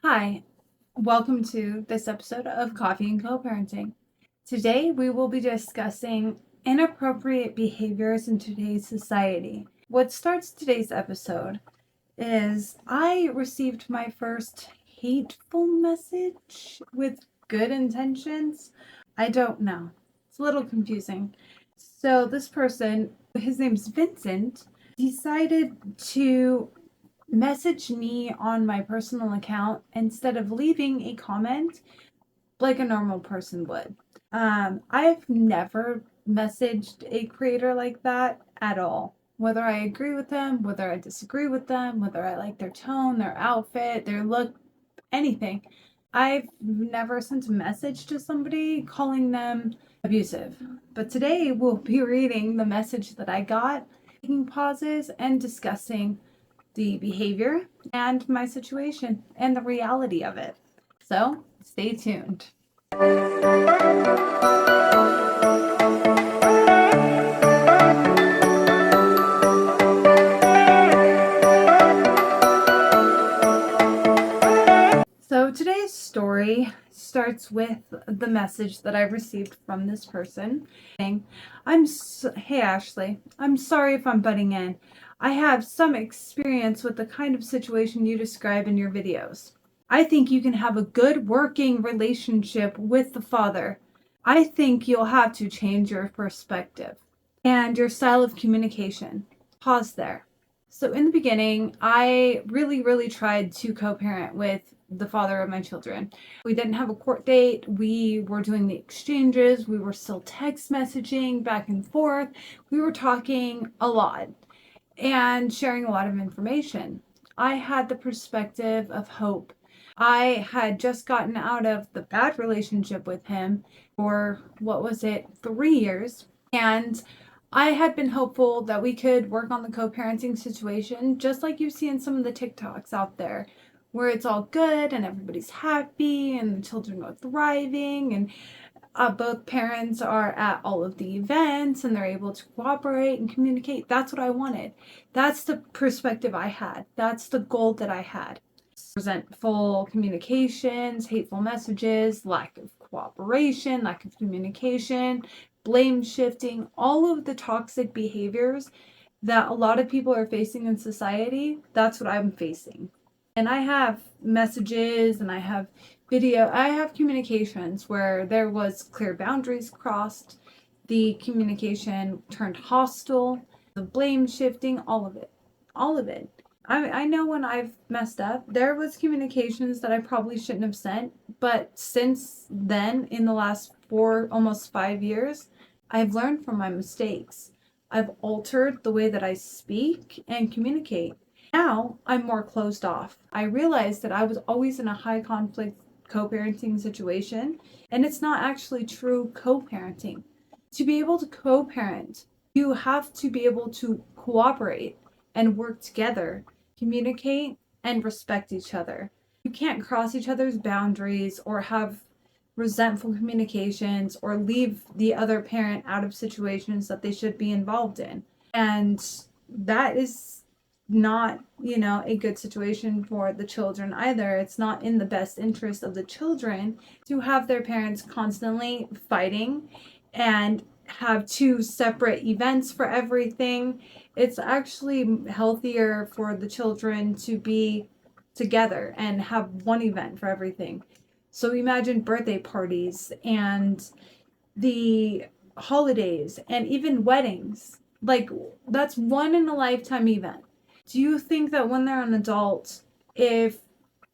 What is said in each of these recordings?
Hi, welcome to this episode of Coffee and Co-Parenting. Today we will be discussing inappropriate behaviors in today's society. What starts today's episode is I received my first hateful message with good intentions. I don't know. It's a little confusing. So this person, his name's Vincent, decided to message me on my personal account instead of leaving a comment like a normal person would. I've never messaged a creator like that at all. Whether I agree with them, whether I disagree with them, whether I like their tone, their outfit, their look, anything. I've never sent a message to somebody calling them abusive. But today we'll be reading the message that I got, taking pauses, and discussing the behavior and my situation and the reality of it. So stay tuned. So today's story starts with the message that I received from this person saying, Hey Ashley, I'm sorry if I'm butting in. I have some experience with the kind of situation you describe in your videos. I think you can have a good working relationship with the father. I think you'll have to change your perspective and your style of communication. Pause there. So in the beginning, I really tried to co-parent with the father of my children. We didn't have a court date. We were doing the exchanges. We were still text messaging back and forth. We were talking a lot and sharing a lot of information. I had the perspective of hope. I had just gotten out of the bad relationship with him for, 3 years. And I had been hopeful that we could work on the co-parenting situation, just like you see in some of the TikToks out there, where it's all good and everybody's happy and the children are thriving and both parents are at all of the events and they're able to cooperate and communicate. That's what I wanted. That's the perspective I had. That's the goal that I had. Resentful communications, hateful messages, lack of cooperation, lack of communication, blame shifting, all of the toxic behaviors that a lot of people are facing in society. That's what I'm facing. And I have messages and I have communications where there was clear boundaries crossed, the communication turned hostile, the blame shifting, all of it. I know when I've messed up, there was communications that I probably shouldn't have sent, but since then, in the last almost 5 years, I've learned from my mistakes. I've altered the way that I speak and communicate. Now I'm more closed off. I realized that I was always in a high conflict co-parenting situation, and it's not actually true co-parenting. To be able to co-parent, you have to be able to cooperate and work together, communicate, and respect each other. You can't cross each other's boundaries or have resentful communications or leave the other parent out of situations that they should be involved in. And that is not, a good situation for the children either. It's not in the best interest of the children to have their parents constantly fighting and have two separate events for everything. It's actually healthier for the children to be together and have one event for everything. So imagine birthday parties and the holidays and even weddings. Like, that's one in a lifetime event. Do you think that when they're an adult, if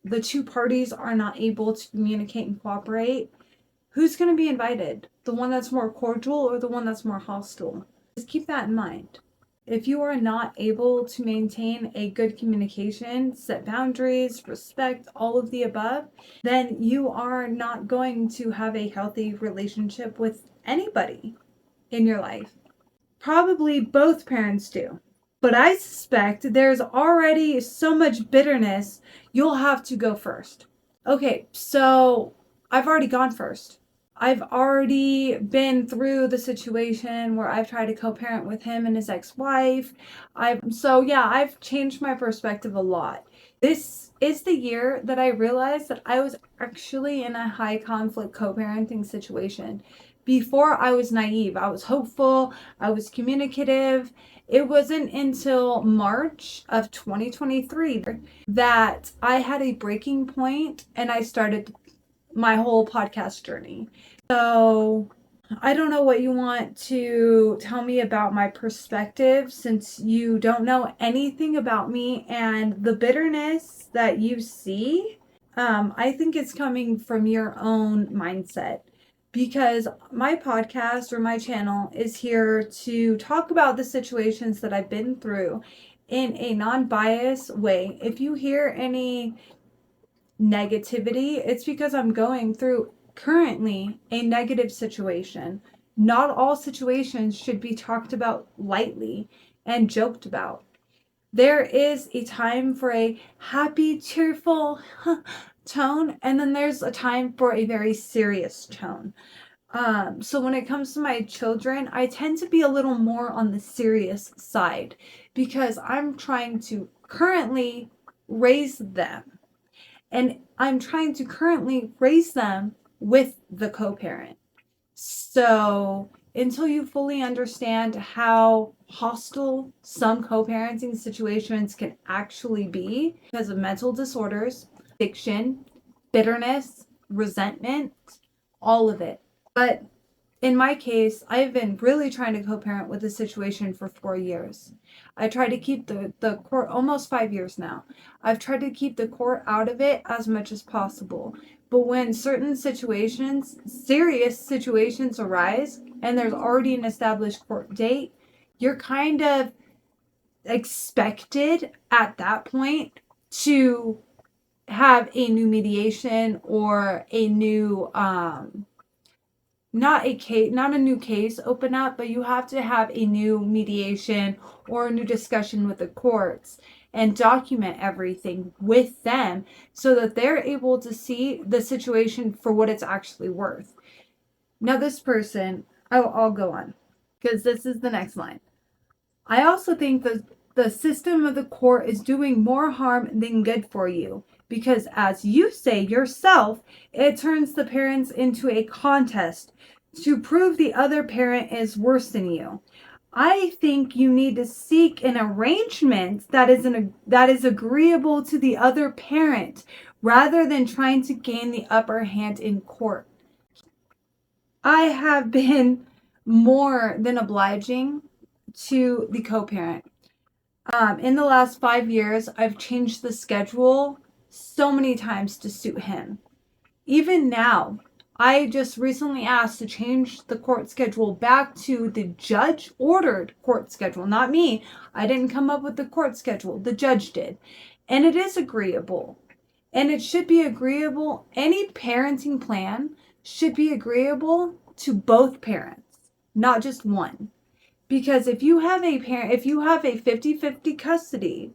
the two parties are not able to communicate and cooperate, who's going to be invited? The one that's more cordial or the one that's more hostile? Just keep that in mind. If you are not able to maintain a good communication, set boundaries, respect, all of the above, then you are not going to have a healthy relationship with anybody in your life. Probably both parents do. But I suspect there's already so much bitterness, you'll have to go first. Okay, so I've already gone first. I've already been through the situation where I've tried to co-parent with him and his ex-wife. I've changed my perspective a lot. This is the year that I realized that I was actually in a high conflict co-parenting situation. Before, I was naive, I was hopeful, I was communicative. It wasn't until March of 2023 that I had a breaking point and I started my whole podcast journey. So I don't know what you want to tell me about my perspective, since you don't know anything about me, and the bitterness that you see, I think it's coming from your own mindset, because my podcast or my channel is here to talk about the situations that I've been through in a non-biased way. If you hear any negativity, it's because I'm going through currently a negative situation. Not all situations should be talked about lightly and joked about. There is a time for a happy, cheerful tone, and then there's a time for a very serious tone. So when it comes to my children, I tend to be a little more on the serious side because I'm trying to currently raise them. And I'm trying to currently raise them with the co-parent. So until you fully understand how hostile some co-parenting situations can actually be because of mental disorders, addiction, bitterness, resentment, all of it. But in my case, I've been really trying to co-parent with the situation for 4 years. I try to keep the court, almost 5 years now. I've tried to keep the court out of it as much as possible. But when certain situations, serious situations arise, and there's already an established court date, you're kind of expected at that point to have a new mediation or a new not a new case open up, but you have to have a new mediation or a new discussion with the courts and document everything with them so that they're able to see the situation for what it's actually worth. Now this person, I'll go on because this is the next line. I also think that the system of the court is doing more harm than good for you, because as you say yourself, it turns the parents into a contest to prove the other parent is worse than you. I think you need to seek an arrangement that is agreeable to the other parent rather than trying to gain the upper hand in court. I have been more than obliging to the co-parent. In the last 5 years, I've changed the schedule so many times to suit him. Even now, I just recently asked to change the court schedule back to the judge-ordered court schedule. Not me. I didn't come up with the court schedule. The judge did. And it is agreeable. And it should be agreeable. Any parenting plan should be agreeable to both parents, not just one. Because if you have a 50-50 custody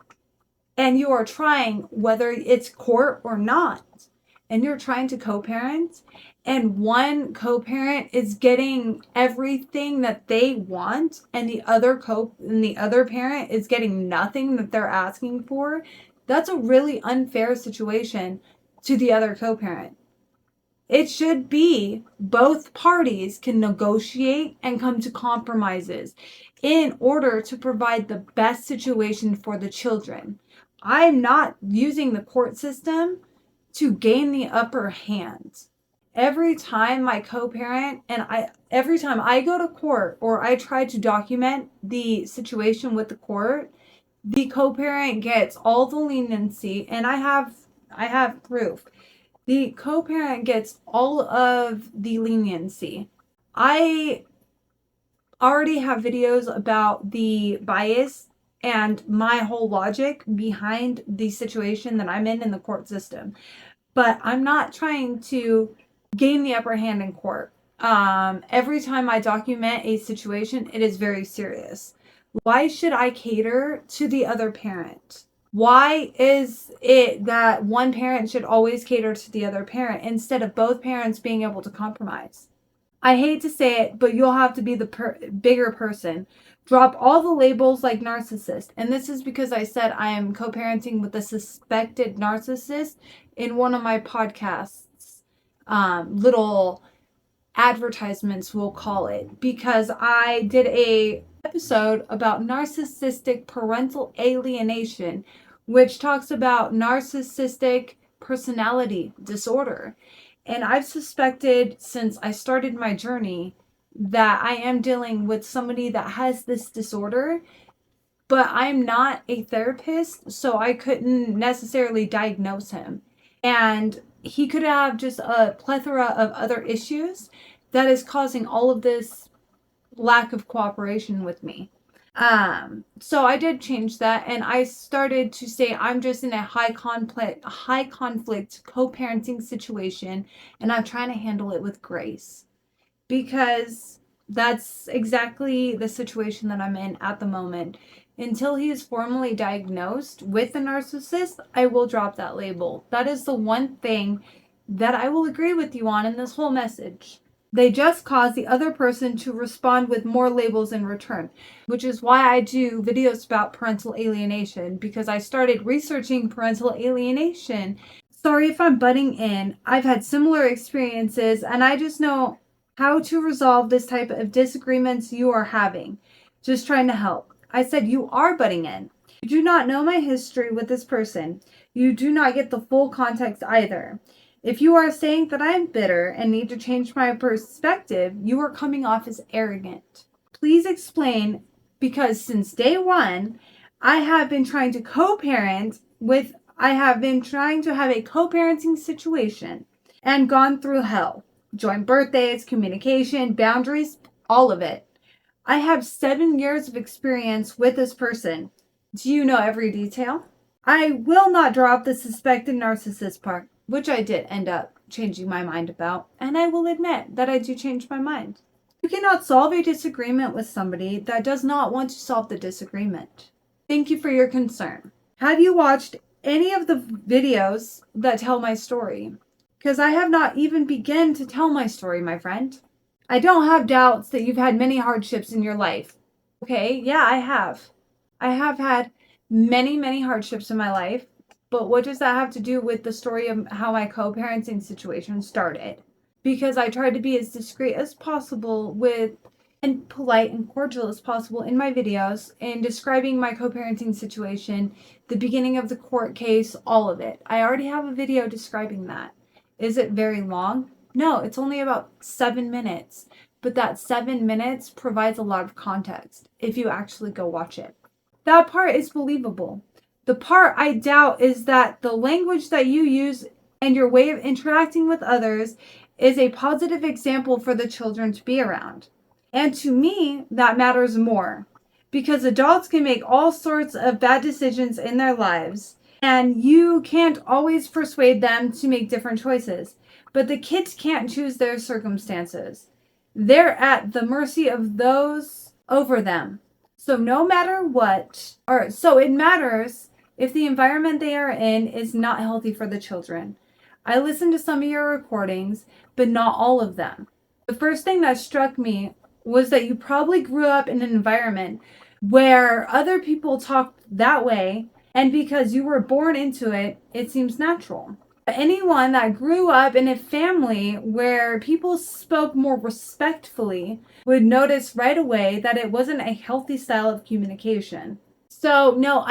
and you are trying, whether it's court or not, and you're trying to co-parent, and one co-parent is getting everything that they want and the other parent is getting nothing that they're asking for, that's a really unfair situation to the other co-parent. It should be both parties can negotiate and come to compromises in order to provide the best situation for the children. I'm not using the court system to gain the upper hand. Every time my co-parent every time I go to court or I try to document the situation with the court, the co-parent gets all the leniency, and I have proof. The co-parent gets all of the leniency. I already have videos about the bias and my whole logic behind the situation that I'm in the court system. But I'm not trying to gain the upper hand in court. Every time I document a situation, it is very serious. Why should I cater to the other parent? Why is it that one parent should always cater to the other parent instead of both parents being able to compromise? I hate to say it, but you'll have to be the bigger person Drop all the labels like narcissist. And this is because I said I am co-parenting with a suspected narcissist in one of my podcasts. Little advertisements, we'll call it, because I did a episode about narcissistic parental alienation, which talks about narcissistic personality disorder. And I've suspected since I started my journey that I am dealing with somebody that has this disorder, but I'm not a therapist, so I couldn't necessarily diagnose him. And he could have just a plethora of other issues that is causing all of this lack of cooperation with me. So I did change that, and I started to say I'm just in a high conflict co-parenting situation, and I'm trying to handle it with grace, because that's exactly the situation that I'm in at the moment. Until he is formally diagnosed with a narcissist, I will drop that label. That is the one thing that I will agree with you on in this whole message. They just cause the other person to respond with more labels in return, which is why I do videos about parental alienation, because I started researching parental alienation. Sorry if I'm butting in. I've had similar experiences, and I just know how to resolve this type of disagreements you are having. Just trying to help. I said you are butting in. You do not know my history with this person. You do not get the full context either. If you are saying that I am bitter and need to change my perspective, you are coming off as arrogant. Please explain, because since day one, I have been trying to co-parent with, I have been trying to have a co-parenting situation and gone through hell. Joint birthdays, communication, boundaries, all of it. I have 7 years of experience with this person. Do you know every detail? I will not drop the suspected narcissist part, which I did end up changing my mind about, and I will admit that I do change my mind. You cannot solve a disagreement with somebody that does not want to solve the disagreement. Thank you for your concern. Have you watched any of the videos that tell my story? Because I have not even begun to tell my story, my friend. I don't have doubts that you've had many hardships in your life. Okay, yeah, I have. I have had many, many hardships in my life. But what does that have to do with the story of how my co-parenting situation started? Because I tried to be as discreet as possible and polite and cordial as possible in my videos in describing my co-parenting situation, the beginning of the court case, all of it. I already have a video describing that. Is it very long? No, it's only about 7 minutes. But that 7 minutes provides a lot of context if you actually go watch it. That part is believable. The part I doubt is that the language that you use and your way of interacting with others is a positive example for the children to be around. And to me, that matters more, because adults can make all sorts of bad decisions in their lives, and you can't always persuade them to make different choices. But the kids can't choose their circumstances. They're at the mercy of those over them. So no matter what, so it matters if the environment they are in is not healthy for the children. I listened to some of your recordings, but not all of them. The first thing that struck me was that you probably grew up in an environment where other people talked that way, and because you were born into it, it seems natural. Anyone that grew up in a family where people spoke more respectfully would notice right away that it wasn't a healthy style of communication. So no,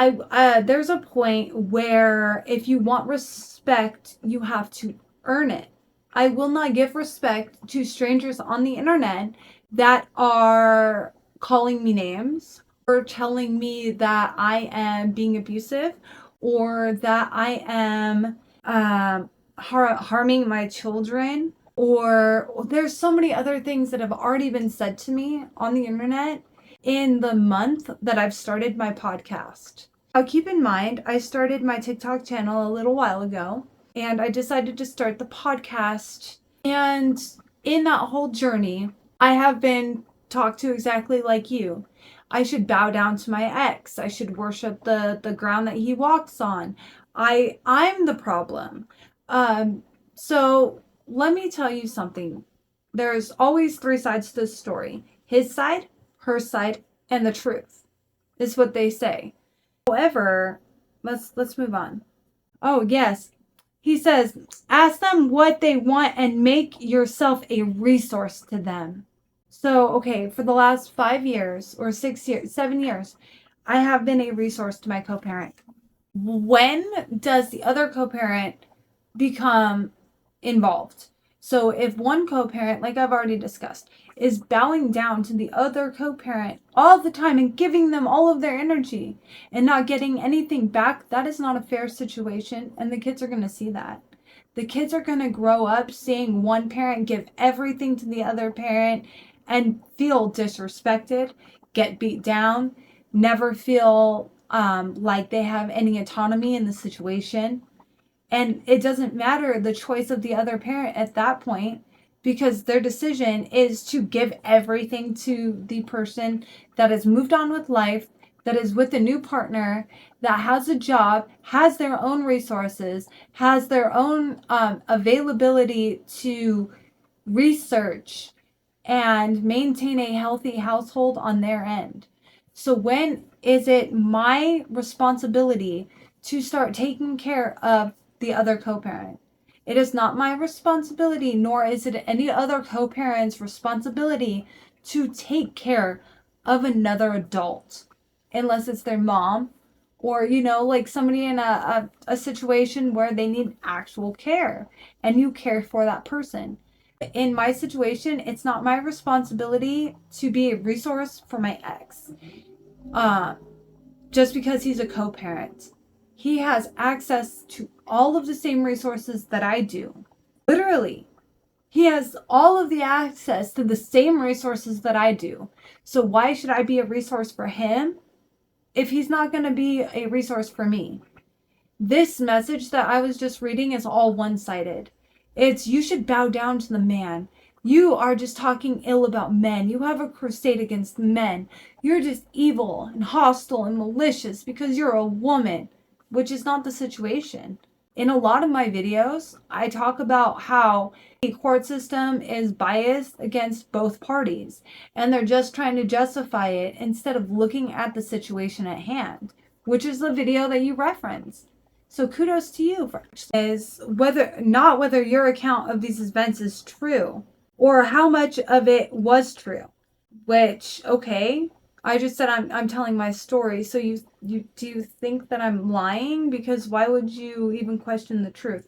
there's a point where if you want respect, you have to earn it. I will not give respect to strangers on the internet that are calling me names or telling me that I am being abusive or that I am harming my children, or there's so many other things that have already been said to me on the internet in the month that I've started my podcast. Now keep in mind, I started my TikTok channel a little while ago, and I decided to start the podcast. And in that whole journey, I have been talked to exactly like you. I should bow down to my ex. I should worship the ground that he walks on. I'm the problem. So let me tell you something. There's always 3 sides to the story. His side, her side, and the truth is what they say. However, let's move on. Oh, yes. He says, ask them what they want and make yourself a resource to them. So, okay, for the last 5 years or 6 years, 7 years, I have been a resource to my co-parent. When does the other co-parent become involved? So if one co-parent, like I've already discussed, is bowing down to the other co-parent all the time and giving them all of their energy and not getting anything back, that is not a fair situation, and the kids are going to see that. The kids are going to grow up seeing one parent give everything to the other parent and feel disrespected, get beat down, never feel like they have any autonomy in the situation. And it doesn't matter the choice of the other parent at that point, because their decision is to give everything to the person that has moved on with life, that is with a new partner, that has a job, has their own resources, has their own availability to research and maintain a healthy household on their end. So when is it my responsibility to start taking care of the other co-parent? It is not my responsibility, nor is it any other co-parent's responsibility to take care of another adult, unless it's their mom or, like somebody in a situation where they need actual care and you care for that person. In my situation, it's not my responsibility to be a resource for my ex. Just because he's a co-parent. He has access to all of the same resources that I do. Literally. He has all of the access to the same resources that I do. So why should I be a resource for him if he's not going to be a resource for me? This message that I was just reading is all one-sided. It's, you should bow down to the man. You are just talking ill about men. You have a crusade against men. You're just evil and hostile and malicious because you're a woman, which is not the situation. In a lot of my videos, I talk about how the court system is biased against both parties, and they're just trying to justify it instead of looking at the situation at hand, which is the video that you referenced. So kudos to you for is whether your account of these events is true or how much of it was true. Which, okay, I just said I'm telling my story. So you do you think that I'm lying? Because why would you even question the truth?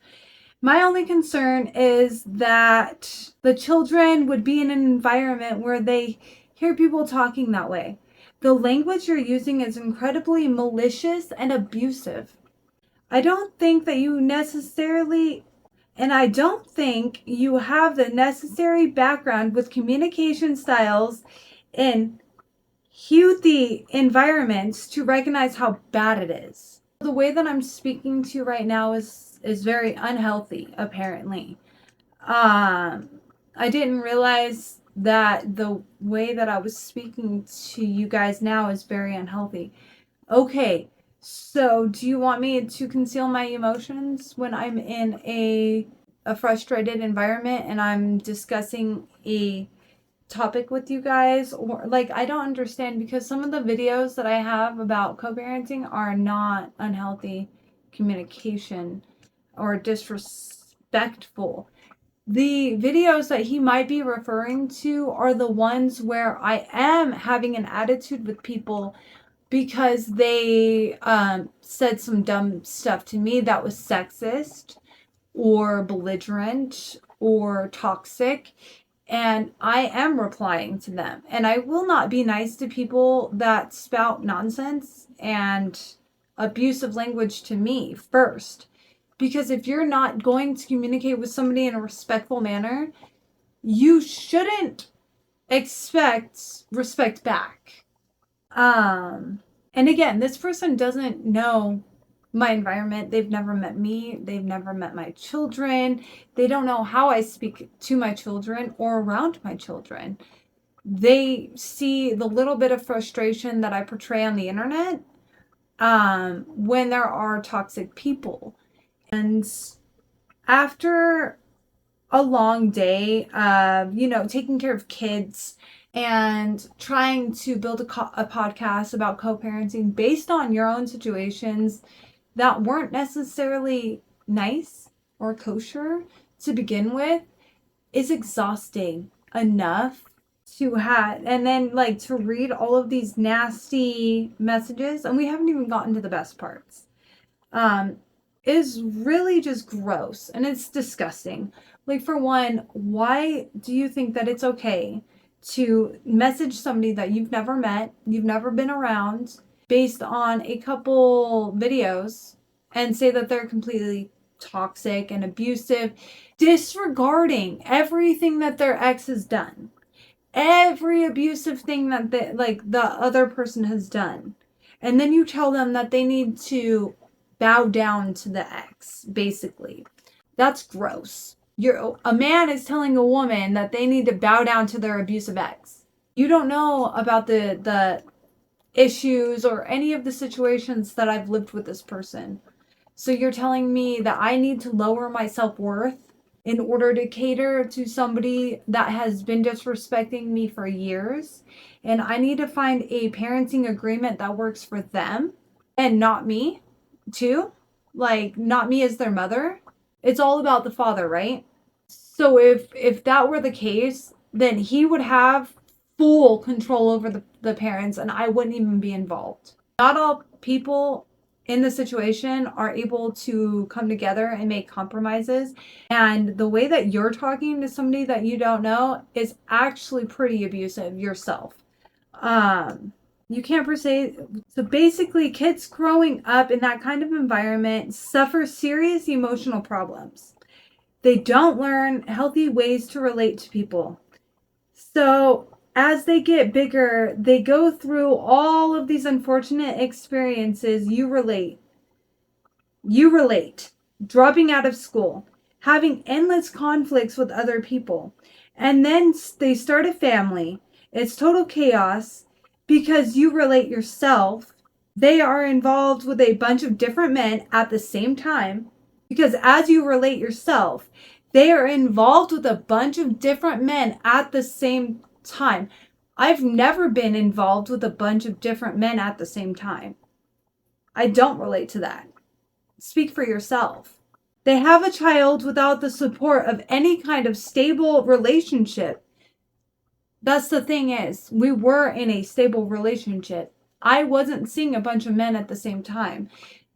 My only concern is that the children would be in an environment where they hear people talking that way. The language you're using is incredibly malicious and abusive. I don't think that you necessarily, and I don't think you have the necessary background with communication styles in healthy environments to recognize how bad it is. The way that I'm speaking to you right now is very unhealthy, apparently. I didn't realize that the way that I was speaking to you guys now is very unhealthy. Okay. So, do you want me to conceal my emotions when I'm in a frustrated environment and I'm discussing a topic with you guys? Or, like, I don't understand, because some of the videos that I have about co-parenting are not unhealthy communication or disrespectful. The videos that he might be referring to are the ones where I am having an attitude with people because they said some dumb stuff to me that was sexist or belligerent or toxic, and I am replying to them. And I will not be nice to people that spout nonsense and abusive language to me first. Because if you're not going to communicate with somebody in a respectful manner, you shouldn't expect respect back. And again, this person doesn't know my environment. They've never met me. They've never met my children. They don't know how I speak to my children or around my children. They see the little bit of frustration that I portray on the internet when there are toxic people. And after a long day of, taking care of kids and trying to build a podcast about co-parenting based on your own situations that weren't necessarily nice or kosher to begin with is exhausting enough to have, and then like to read all of these nasty messages, and we haven't even gotten to the best parts, is really just gross and it's disgusting. Like, for one, why do you think that it's okay to message somebody that you've never met, you've never been around, based on a couple videos and say that they're completely toxic and abusive, disregarding everything that their ex has done, every abusive thing that the other person has done, and then you tell them that they need to bow down to the ex, basically? That's gross. A man is telling a woman that they need to bow down to their abusive ex. You don't know about the issues or any of the situations that I've lived with this person. So you're telling me that I need to lower my self-worth in order to cater to somebody that has been disrespecting me for years, and I need to find a parenting agreement that works for them and not me too? Like, not me as their mother? It's all about the father, right? So if that were the case, then he would have full control over the parents, and I wouldn't even be involved. Not all people in the situation are able to come together and make compromises. And the way that you're talking to somebody that you don't know is actually pretty abusive yourself. You can't per se. So basically, kids growing up in that kind of environment suffer serious emotional problems. They don't learn healthy ways to relate to people. So as they get bigger, they go through all of these unfortunate experiences. You relate. Dropping out of school, having endless conflicts with other people. And then they start a family. It's total chaos because you relate yourself. They are involved with a bunch of different men at the same time, because as you relate yourself, they are involved with a bunch of different men at the same time. I've never been involved with a bunch of different men at the same time. I don't relate to that. Speak for yourself. They have a child without the support of any kind of stable relationship. That's the thing is, we were in a stable relationship. I wasn't seeing a bunch of men at the same time.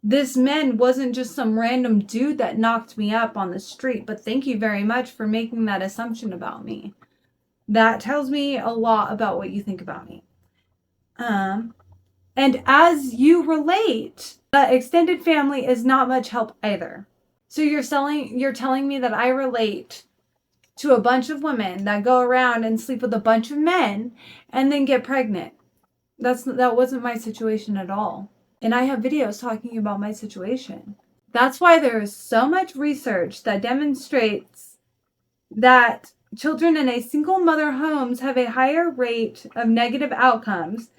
This man wasn't just some random dude that knocked me up on the street, but thank you very much for making that assumption about me. That tells me a lot about what you think about me. And as you relate, the extended family is not much help either. So you're telling me that I relate to a bunch of women that go around and sleep with a bunch of men and then get pregnant. That wasn't my situation at all. And I have videos talking about my situation. That's why there is so much research that demonstrates that children in a single mother homes have a higher rate of negative outcomes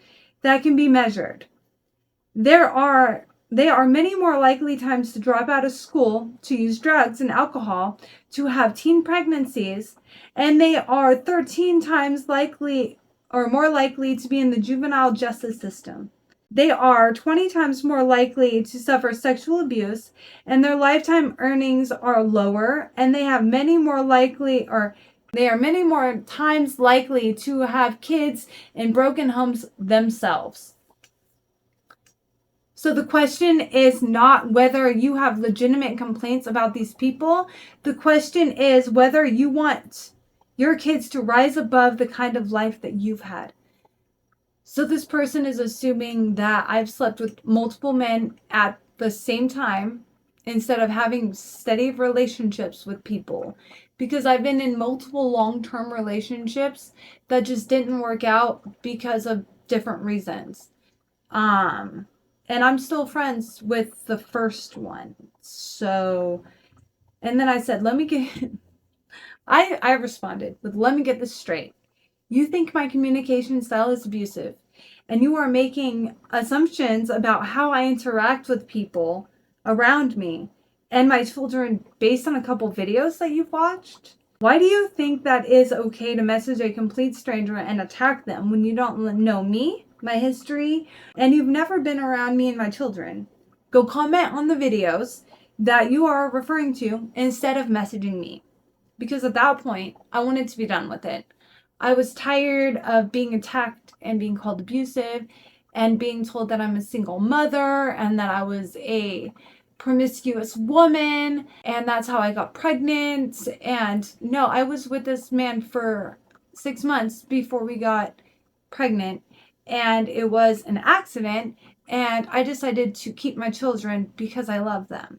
that can be measured. They are many more likely times to drop out of school, to use drugs and alcohol, to have teen pregnancies, and they are 13 times likely or more likely to be in the juvenile justice system. They are 20 times more likely to suffer sexual abuse, and their lifetime earnings are lower, and they are many more times likely to have kids in broken homes themselves. So the question is not whether you have legitimate complaints about these people. The question is whether you want your kids to rise above the kind of life that you've had. So this person is assuming that I've slept with multiple men at the same time instead of having steady relationships with people, because I've been in multiple long-term relationships that just didn't work out because of different reasons. And I'm still friends with the first one. So, and then I said, I responded with, let me get this straight. You think my communication style is abusive, and you are making assumptions about how I interact with people around me and my children based on a couple videos that you've watched. Why do you think that is okay to message a complete stranger and attack them when you don't know me, my history, and you've never been around me and my children? Go comment on the videos that you are referring to instead of messaging me. Because at that point, I wanted to be done with it. I was tired of being attacked and being called abusive and being told that I'm a single mother and that I was a promiscuous woman and that's how I got pregnant. And no, I was with this man for 6 months before we got pregnant, and it was an accident, and I decided to keep my children because I love them.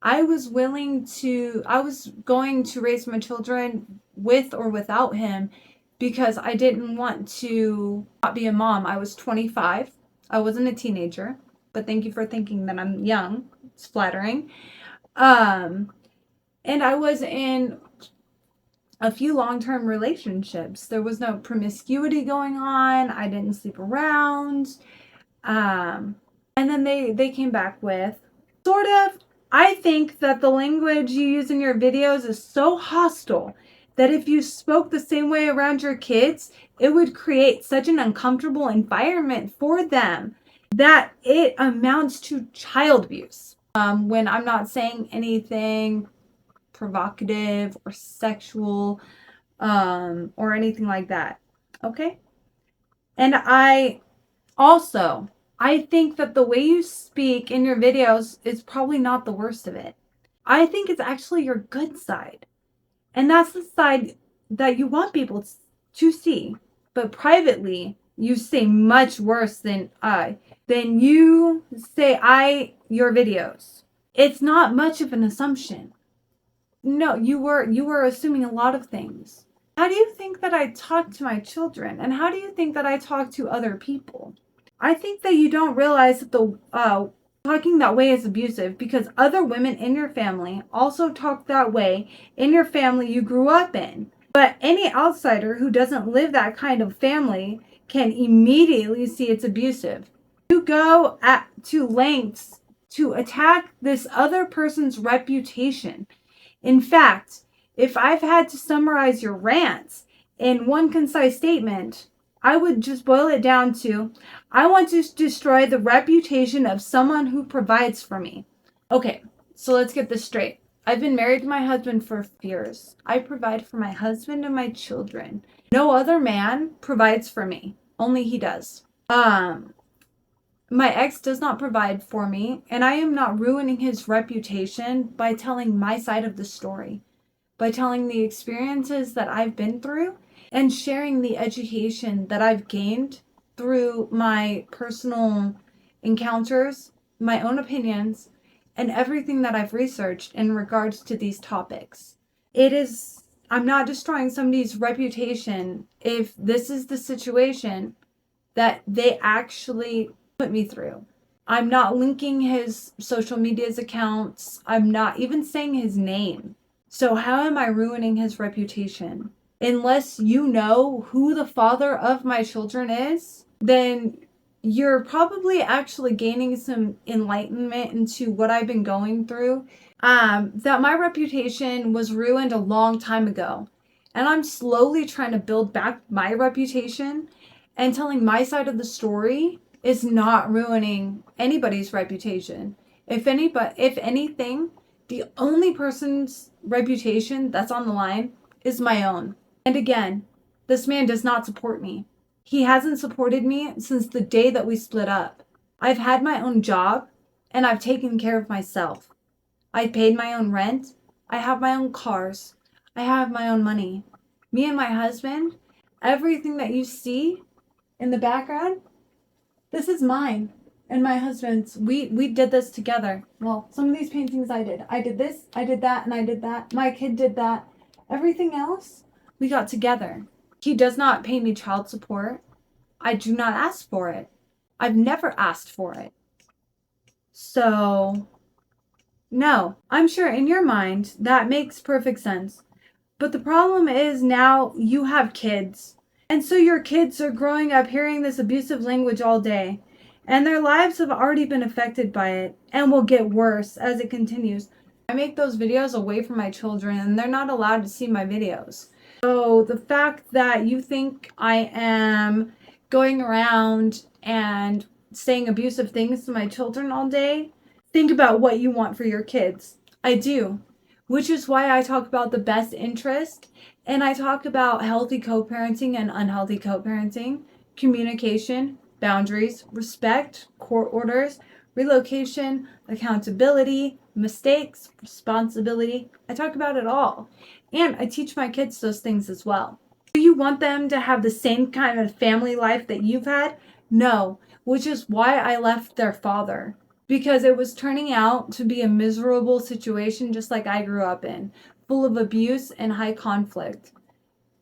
I was going to raise my children with or without him because I didn't want to not be a mom. I was 25. I wasn't a teenager, but thank you for thinking that I'm young. It's flattering. And I was in a few long-term relationships. There was no promiscuity going on. I didn't sleep around. And then they came back with sort of, I think that the language you use in your videos is so hostile that if you spoke the same way around your kids, it would create such an uncomfortable environment for them that it amounts to child abuse. When I'm not saying anything provocative or sexual, or anything like that. Okay? And I think that the way you speak in your videos is probably not the worst of it. I think it's actually your good side. And that's the side that you want people to see. But privately, you say much worse than you say your videos. It's not much of an assumption. No, you were assuming a lot of things. How do you think that I talk to my children? And how do you think that I talk to other people? I think that you don't realize that the talking that way is abusive because other women in your family also talk that way in your family you grew up in. But any outsider who doesn't live that kind of family can immediately see it's abusive. You go to lengths to attack this other person's reputation. In fact, if I've had to summarize your rants in one concise statement, I would just boil it down to, I want to destroy the reputation of someone who provides for me. Okay, so let's get this straight. I've been married to my husband for years. I provide for my husband and my children. No other man provides for me. Only he does. My ex does not provide for me, and I am not ruining his reputation by telling my side of the story, by telling the experiences that I've been through and sharing the education that I've gained through my personal encounters, my own opinions, and everything that I've researched in regards to these topics. I'm not destroying somebody's reputation if this is the situation that they actually put me through. I'm not linking his social media's accounts. I'm not even saying his name. So how am I ruining his reputation? Unless you know who the father of my children is, then you're probably actually gaining some enlightenment into what I've been going through. That my reputation was ruined a long time ago. And I'm slowly trying to build back my reputation, and telling my side of the story is not ruining anybody's reputation. If anything, the only person's reputation that's on the line is my own. And again, this man does not support me. He hasn't supported me since the day that we split up. I've had my own job and I've taken care of myself. I paid my own rent. I have my own cars. I have my own money. Me and my husband, everything that you see in the background, this is mine and my husband's. We did this together. Well, some of these paintings I did. I did this, I did that, and I did that. My kid did that. Everything else, we got together. He does not pay me child support. I do not ask for it. I've never asked for it. So, no, I'm sure in your mind that makes perfect sense. But the problem is now you have kids. And so your kids are growing up hearing this abusive language all day. And their lives have already been affected by it and will get worse as it continues. I make those videos away from my children and they're not allowed to see my videos. So the fact that you think I am going around and saying abusive things to my children all day, think about what you want for your kids. I do, which is why I talk about the best interest and I talk about healthy co-parenting and unhealthy co-parenting, communication, boundaries, respect, court orders, relocation, accountability, mistakes, responsibility. I talk about it all. And I teach my kids those things as well. Do you want them to have the same kind of family life that you've had? No, which is why I left their father. Because it was turning out to be a miserable situation just like I grew up in, full of abuse and high conflict.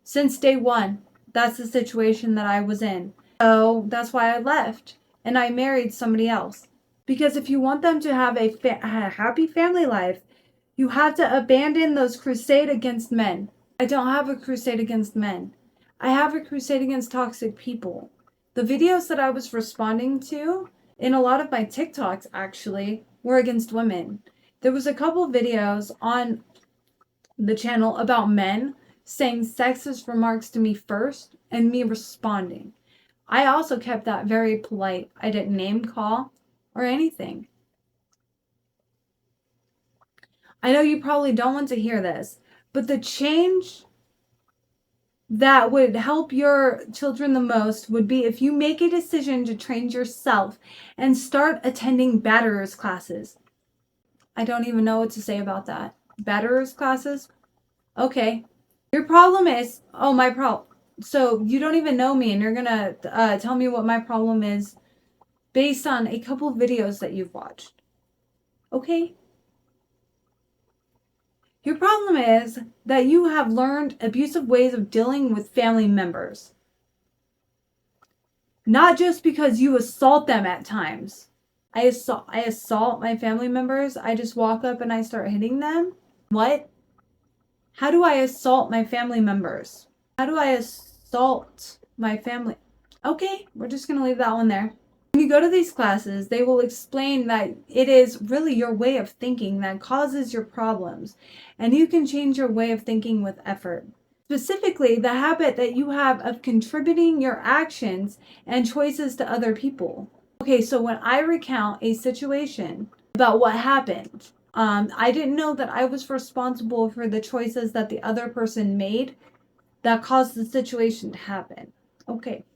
Since day one, that's the situation that I was in. So that's why I left and I married somebody else. Because if you want them to have a happy family life, you have to abandon those crusade against men. I don't have a crusade against men. I have a crusade against toxic people. The videos that I was responding to in a lot of my TikToks actually were against women. There was a couple videos on the channel about men saying sexist remarks to me first and me responding. I also kept that very polite. I didn't name call or anything. I know you probably don't want to hear this, but the change that would help your children the most would be if you make a decision to train yourself and start attending batterers classes. I don't even know what to say about that. Batterers classes? Okay. Your problem is, my problem. So you don't even know me and you're gonna tell me what my problem is based on a couple videos that you've watched. Okay? Your problem is that you have learned abusive ways of dealing with family members. Not just because you assault them at times. I assault my family members. I just walk up and I start hitting them. What? How do I assault my family members? How do I assault my family? Okay, we're just going to leave that one there. When you go to these classes, they will explain that it is really your way of thinking that causes your problems, and you can change your way of thinking with effort. Specifically, the habit that you have of contributing your actions and choices to other people. Okay, so when I recount a situation about what happened, I didn't know that I was responsible for the choices that the other person made that caused the situation to happen. Okay.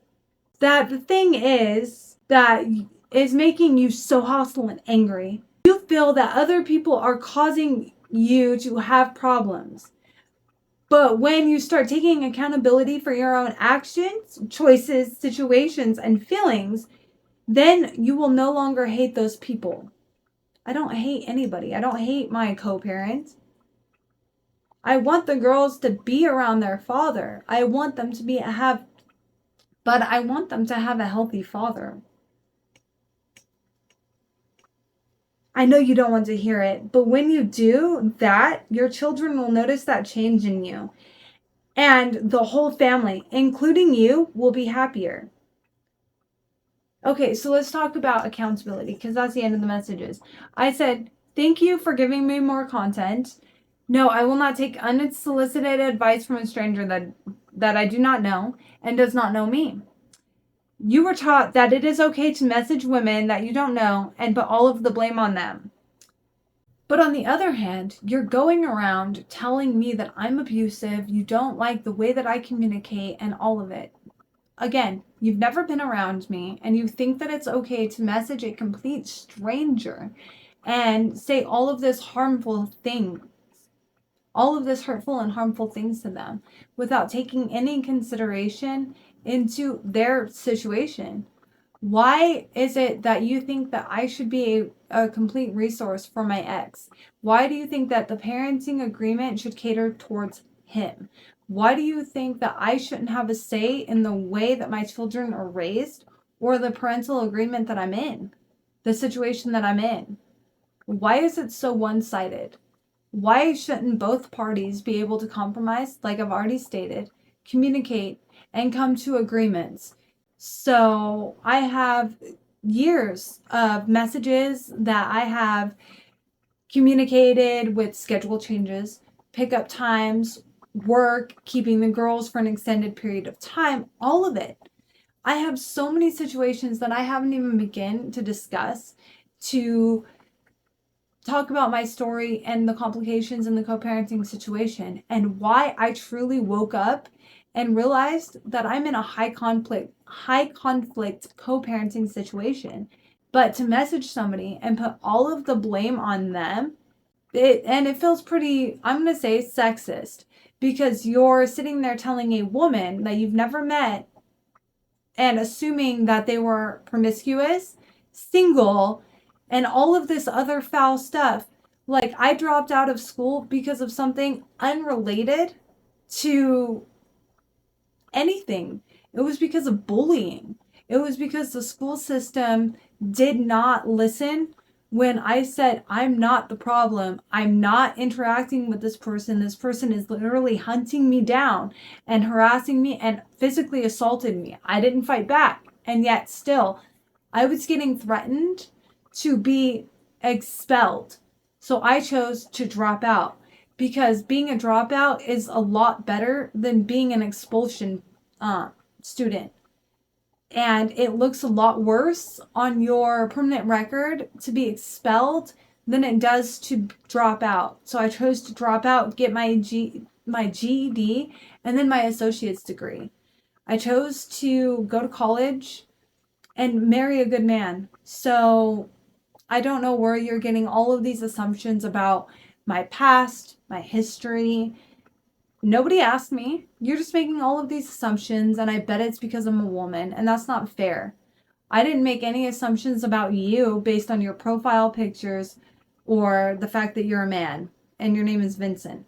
That the thing is that is making you so hostile and angry. You feel that other people are causing you to have problems. But when you start taking accountability for your own actions, choices, situations, and feelings, then you will no longer hate those people. I don't hate anybody. I don't hate my co-parents. I want the girls to be around their father. I want them to but I want them to have a healthy father. I know you don't want to hear it, but when you do that, your children will notice that change in you. And the whole family, including you, will be happier. Okay, so let's talk about accountability because that's the end of the messages. I said, thank you for giving me more content. No, I will not take unsolicited advice from a stranger that I do not know and does not know me. You were taught that it is okay to message women that you don't know and put all of the blame on them. But on the other hand, you're going around telling me that I'm abusive, you don't like the way that I communicate, and all of it. Again, you've never been around me, and you think that it's okay to message a complete stranger and say all of this harmful things, all of this hurtful and harmful things to them without taking any consideration into their situation. Why is it that you think that I should be a complete resource for my ex? Why do you think that the parenting agreement should cater towards him? Why do you think that I shouldn't have a say in the way that my children are raised or the parental agreement that I'm in, the situation that I'm in? Why is it so one-sided? Why shouldn't both parties be able to compromise, like I've already stated, communicate, and come to agreements? So I have years of messages that I have communicated with schedule changes, pickup times, work, keeping the girls for an extended period of time, all of it. I have so many situations that I haven't even begun to discuss to talk about my story and the complications in the co-parenting situation and why I truly woke up and realized that I'm in a high conflict co-parenting situation. But to message somebody and put all of the blame on them, it feels pretty, I'm going to say, sexist, because you're sitting there telling a woman that you've never met and assuming that they were promiscuous, single, and all of this other foul stuff. Like, I dropped out of school because of something unrelated to anything. It was because of bullying. It was because the school system did not listen when I said, I'm not the problem. I'm not interacting with this person. This person is literally hunting me down and harassing me and physically assaulted me. I didn't fight back. And yet still, I was getting threatened to be expelled. So I chose to drop out, because being a dropout is a lot better than being an expulsion student. And it looks a lot worse on your permanent record to be expelled than it does to drop out. So I chose to drop out, get my GED, and then my associate's degree. I chose to go to college and marry a good man. So I don't know where you're getting all of these assumptions about my past, my history. Nobody asked me. You're just making all of these assumptions, and I bet it's because I'm a woman, and that's not fair. I didn't make any assumptions about you based on your profile pictures or the fact that you're a man and your name is Vincent.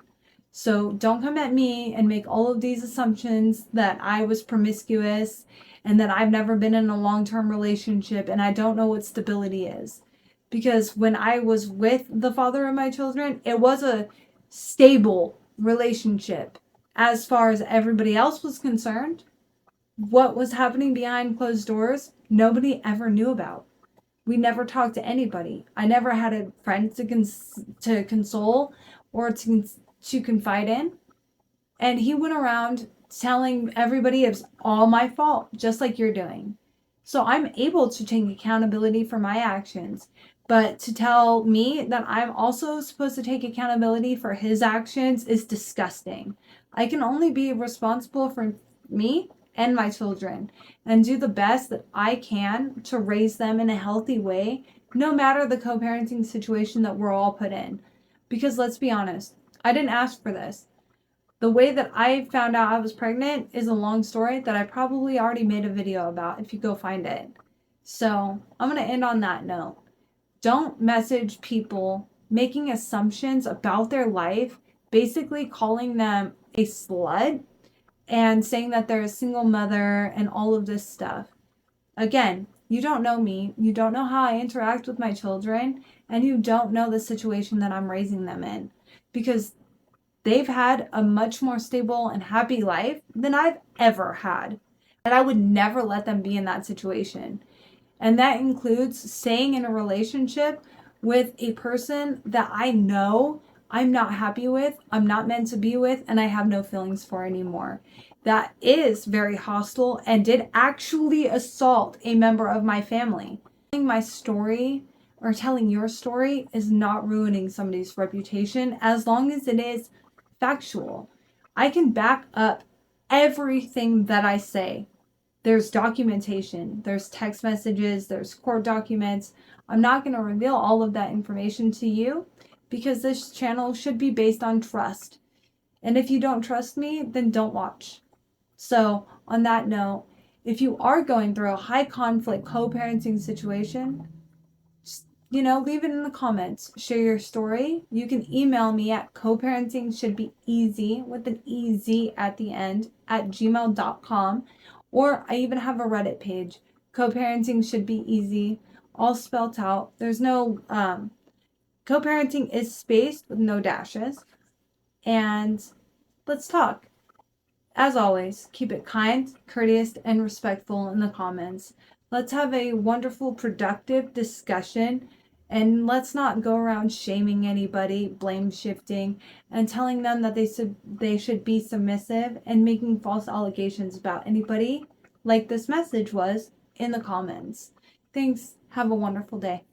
So don't come at me and make all of these assumptions that I was promiscuous and that I've never been in a long-term relationship and I don't know what stability is. Because when I was with the father of my children, it was a stable relationship as far as everybody else was concerned. What was happening behind closed doors, nobody ever knew about. We never talked to anybody. I never had a friend to console or to confide in. And he went around telling everybody it's all my fault, just like you're doing. So I'm able to take accountability for my actions. But to tell me that I'm also supposed to take accountability for his actions is disgusting. I can only be responsible for me and my children and do the best that I can to raise them in a healthy way, no matter the co-parenting situation that we're all put in. Because let's be honest, I didn't ask for this. The way that I found out I was pregnant is a long story that I probably already made a video about if you go find it. So I'm going to end on that note. Don't message people making assumptions about their life, basically calling them a slut and saying that they're a single mother and all of this stuff. Again, you don't know me. You don't know how I interact with my children, and you don't know the situation that I'm raising them in, because they've had a much more stable and happy life than I've ever had. And I would never let them be in that situation. And that includes staying in a relationship with a person that I know I'm not happy with, I'm not meant to be with, and I have no feelings for anymore. That is very hostile and did actually assault a member of my family. Telling my story or telling your story is not ruining somebody's reputation as long as it is factual. I can back up everything that I say. There's documentation, there's text messages, there's court documents. I'm not going to reveal all of that information to you because this channel should be based on trust. And if you don't trust me, then don't watch. So on that note, if you are going through a high conflict co-parenting situation, leave it in the comments. Share your story. You can email me at coparentingshouldbeeasy with an EZ at the end at gmail.com. Or I even have a Reddit page. Co-parenting should be easy, all spelt out. There's no, co-parenting is spaced with no dashes. And let's talk. As always, keep it kind, courteous, and respectful in the comments. Let's have a wonderful, productive discussion And let's not go around shaming anybody, blame shifting, and telling them that they should be submissive and making false allegations about anybody, like this message was, in the comments. Thanks. Have a wonderful day.